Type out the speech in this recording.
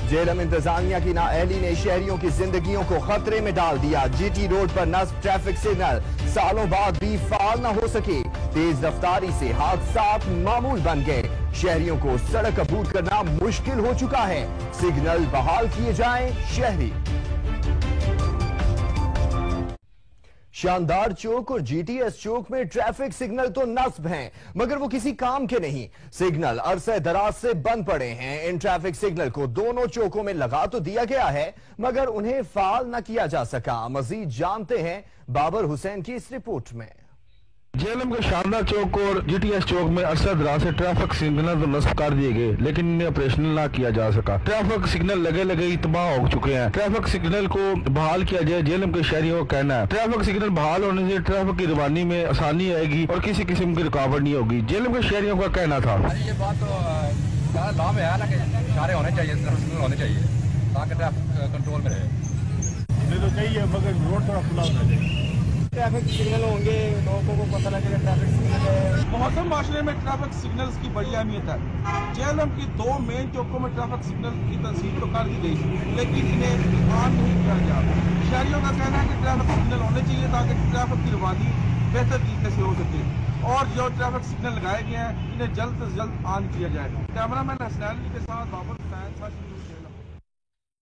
जेलम इंतजामिया की नाअहली ने शहरियों की जिंदगियों को खतरे में डाल दिया। जीटी रोड पर नस्ब ट्रैफिक सिग्नल सालों बाद भी फाल न हो सके। तेज रफ्तारी से हादसात मामूल बन गए। शहरियों को सड़क अबूर करना मुश्किल हो चुका है। सिग्नल बहाल किए जाएं शहरी। शानदार चौक और जीटीएस चौक में ट्रैफिक सिग्नल तो नस्ब हैं, मगर वो किसी काम के नहीं। सिग्नल अरसे दराज से बंद पड़े हैं। इन ट्रैफिक सिग्नल को दोनों चौकों में लगा तो दिया गया है, मगर उन्हें फाल न किया जा सका। मजीद जानते हैं बाबर हुसैन की इस रिपोर्ट में। जेलम के शानदार चौक और जीटीएस चौक में अरसा दराज से ट्रैफिक सिग्नल तो नस्ब कर दिए गए, लेकिन इन्हें ऑपरेशनल ना किया जा सका। ट्रैफिक सिग्नल लगे लगे ही तबाह हो चुके हैं। ट्रैफिक सिग्नल को बहाल किया जाए, जेलम के शहरियों का कहना है। ट्रैफिक सिग्नल बहाल होने से ट्रैफिक की रवानी में आसानी आएगी और किसी किस्म की रुकावट नहीं होगी। जेलम के शहरियों का कहना था। ये बात तो लाभ है ना कि इशारे होने चाहिए, सिग्नल होने चाहिए ताकि ट्रैफिक कंट्रोल में रहे। तो चाहिए मगर रोड थोड़ा खुला होना चाहिए। ट्रैफिक सिग्नल होंगे, लोगों को पता लगेगा ट्रैफिक सिग्नल है। मोहतरम माशरे में ट्रैफिक सिग्नल्स की बड़ी अहमियत है। जेलम की 2 मेन चौकों में ट्रैफिक सिग्नल की तंसीब तो कर दी गई, लेकिन इन्हें ऑन नहीं किया गया। शहरियों का कहना है कि ट्रैफिक सिग्नल होने चाहिए ताकि ट्रैफिक की रवानी बेहतर तरीके से हो सके, और जो ट्रैफिक सिग्नल लगाए गए हैं इन्हें जल्द से जल्द ऑन किया जाए। कैमरामैन हसनैन अली के साथ बाबर